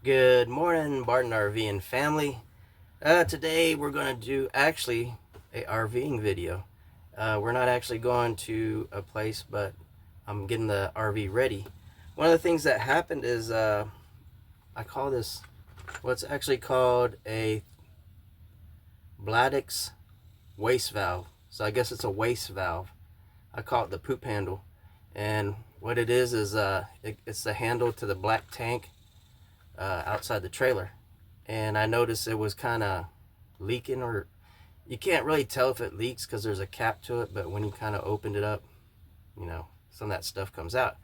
Good morning, Barton RV and family. Today we're going to do actually a RVing video. We're not actually going to a place, but I'm getting the RV ready. One of the things that happened is I call this what's actually called a Bladix waste valve. So I guess it's a waste valve. I call it the poop handle. And what it is it's the handle to the black tank outside the trailer. And I noticed it was kind of leaking, or you can't really tell if it leaks because there's a cap to it, but when you kind of opened it up, some of that stuff comes out.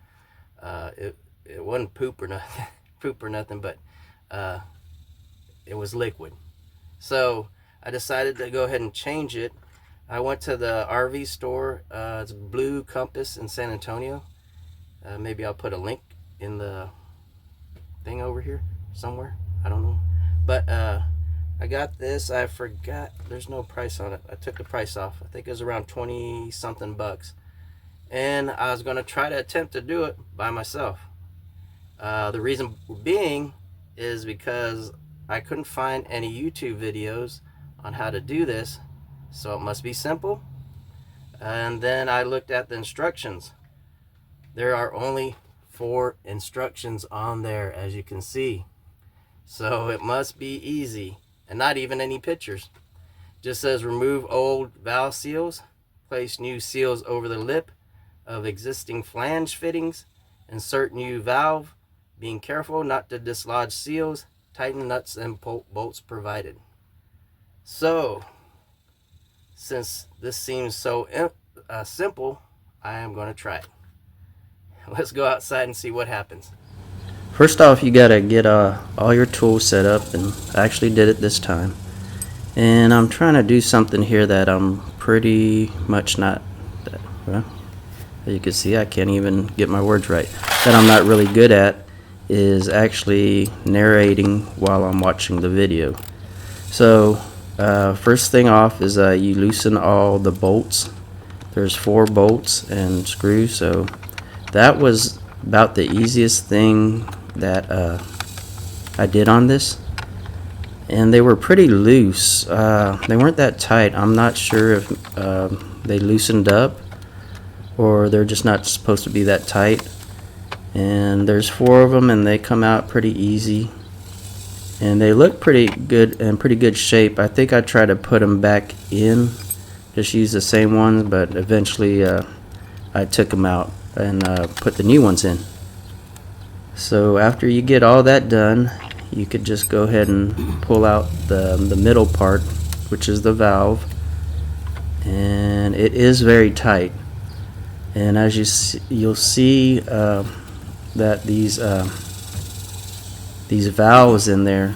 It wasn't poop or nothing, but uh, it was liquid. So I decided to go ahead and change it. I went to the RV store. It's Blue Compass in San Antonio. Maybe I'll put a link in the thing over here somewhere. I don't know. But I got this. I forgot. There's no price on it. I took the price off. I think it was around 20 something bucks. And I was going to try to attempt to do it by myself. The reason being is because I couldn't find any YouTube videos on how to do this. So it must be simple. And then I looked at the instructions. There are only 4 instructions on there, as you can see. So it must be easy, and not even any pictures. Just says remove old valve seals, place new seals over the lip of existing flange fittings, insert new valve, being careful not to dislodge seals, tighten nuts and bolts provided. So, since this seems so simple, I am going to try it. Let's go outside and see what happens. First off, you gotta get all your tools set up, and I actually did it this time. And I'm trying to do something here that I'm pretty much not, well, as you can see, I can't even get my words right, that I'm not really good at, is actually narrating while I'm watching the video. So first thing off is you loosen all the bolts. There's 4 bolts and screws, so that was about the easiest thing that I did on this, and they were pretty loose. They weren't that tight. I'm not sure if they loosened up or they're just not supposed to be that tight. And there's 4 of them, and they come out pretty easy, and they look pretty good and pretty good shape. I think I tried to put them back in, just use the same ones, but eventually I took them out and put the new ones in. So after you get all that done, you could just go ahead and pull out the middle part, which is the valve, and it is very tight. And as you'll see that these valves in there,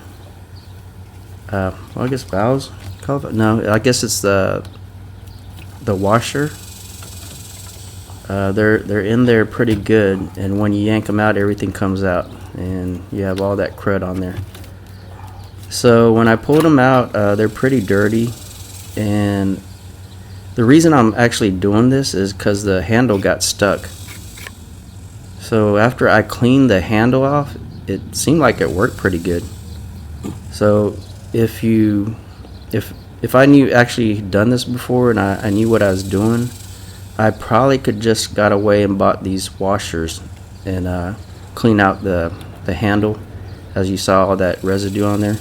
well, I guess valves, no, I guess it's the washer. They're in there pretty good, and when you yank them out, everything comes out, and you have all that crud on there. So when I pulled them out, they're pretty dirty, and the reason I'm actually doing this is because the handle got stuck. So after I cleaned the handle off, it seemed like it worked pretty good. So if I knew actually done this before and I knew what I was doing, I probably could just got away and bought these washers and clean out the handle, as you saw all that residue on there.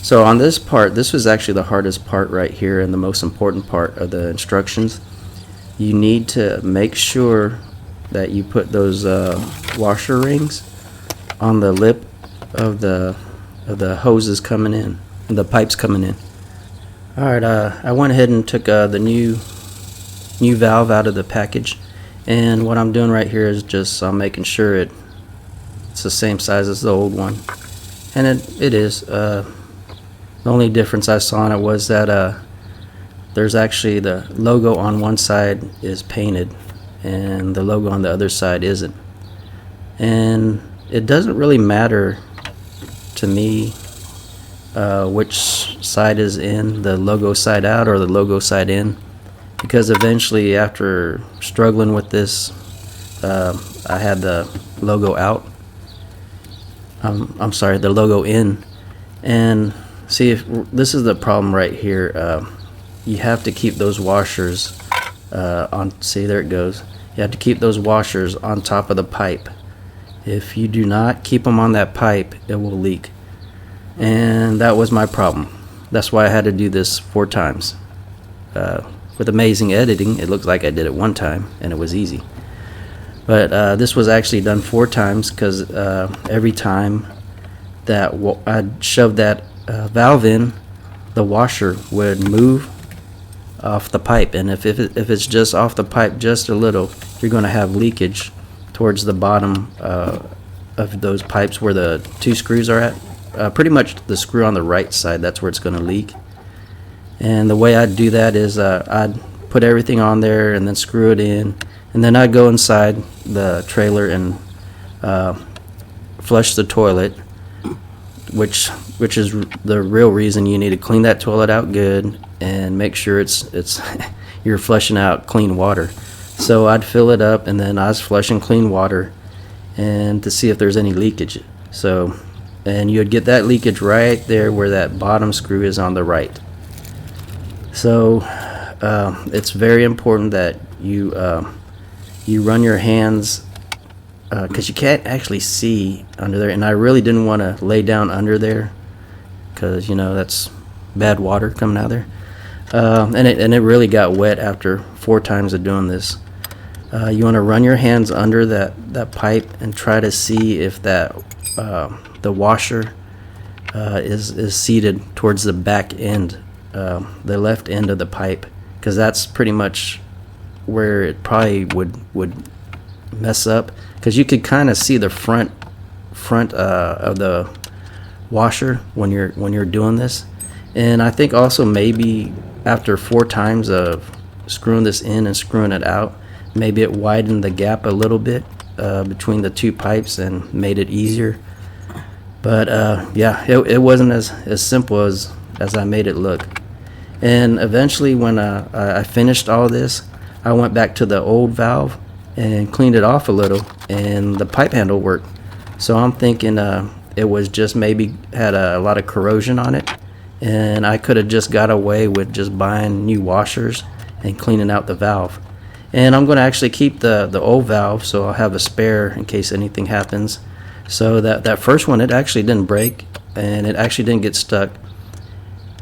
So on this part, this was actually the hardest part right here and the most important part of the instructions. You need to make sure that you put those washer rings on the lip of the hoses coming in, the pipes coming in. Alright, I went ahead and took the new valve out of the package, and what I'm doing right here is just making sure it's the same size as the old one, and it is. The only difference I saw in it was that there's actually the logo on one side is painted and the logo on the other side isn't, and it doesn't really matter to me which side is in, the logo side out or the logo side in, because eventually after struggling with this, I had the logo out. I'm sorry, the logo in. And see, if this is the problem right here, you have to keep those washers on. See, there it goes. You have to keep those washers on top of the pipe. If you do not keep them on that pipe, it will leak. And that was my problem. That's why I had to do this 4 times. With amazing editing, it looks like I did it 1 time and it was easy. But this was actually done 4 times because every time that I'd shove that valve in, the washer would move off the pipe. And if it's just off the pipe just a little, you're going to have leakage towards the bottom of those pipes where the 2 screws are at. Pretty much the screw on the right side, that's where it's going to leak. And the way I'd do that is I'd put everything on there and then screw it in, and then I'd go inside the trailer and flush the toilet, which is the real reason you need to clean that toilet out good and make sure it's you're flushing out clean water. So I'd fill it up and then I was flushing clean water and to see if there's any leakage. So, and you'd get that leakage right there where that bottom screw is on the right. So it's very important that you run your hands, because you can't actually see under there, and I really didn't want to lay down under there because, you know, that's bad water coming out of there. And it really got wet after 4 times of doing this. You want to run your hands under that pipe and try to see if that the washer is seated towards the back end, the left end of the pipe, because that's pretty much where it probably would mess up, because you could kind of see the front of the washer when you're doing this. And I think also maybe after 4 times of screwing this in and screwing it out, maybe it widened the gap a little bit between the 2 pipes and made it easier. But yeah, it wasn't as simple as I made it look. And eventually when I finished all this, I went back to the old valve and cleaned it off a little, and the pipe handle worked. So I'm thinking it was just maybe had a lot of corrosion on it, and I could have just got away with just buying new washers and cleaning out the valve. And I'm going to actually keep the old valve, so I'll have a spare in case anything happens. So that first one, it actually didn't break, and it actually didn't get stuck.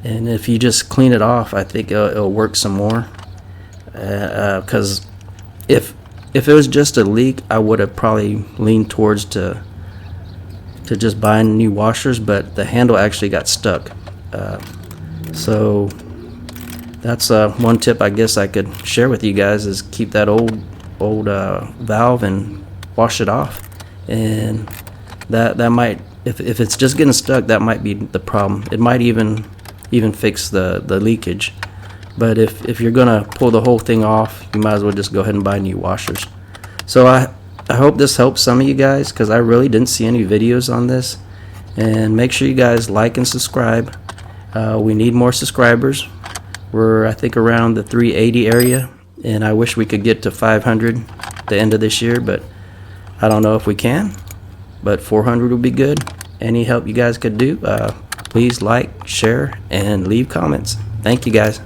And if you just clean it off, I think it'll work some more. Because if it was just a leak, I would have probably leaned towards to just buying new washers, but the handle actually got stuck. So that's one tip I guess I could share with you guys, is keep that old valve and wash it off. And that might, if it's just getting stuck, that might be the problem. It might even fix the leakage. But if you're gonna pull the whole thing off, you might as well just go ahead and buy new washers. So I hope this helps some of you guys, because I really didn't see any videos on this. And make sure you guys like and subscribe. We need more subscribers. We're, I think, around the 380 area, and I wish we could get to 500 at the end of this year, but I don't know if we can. But 400 would be good. Any help you guys could do, please like, share, and leave comments. Thank you guys.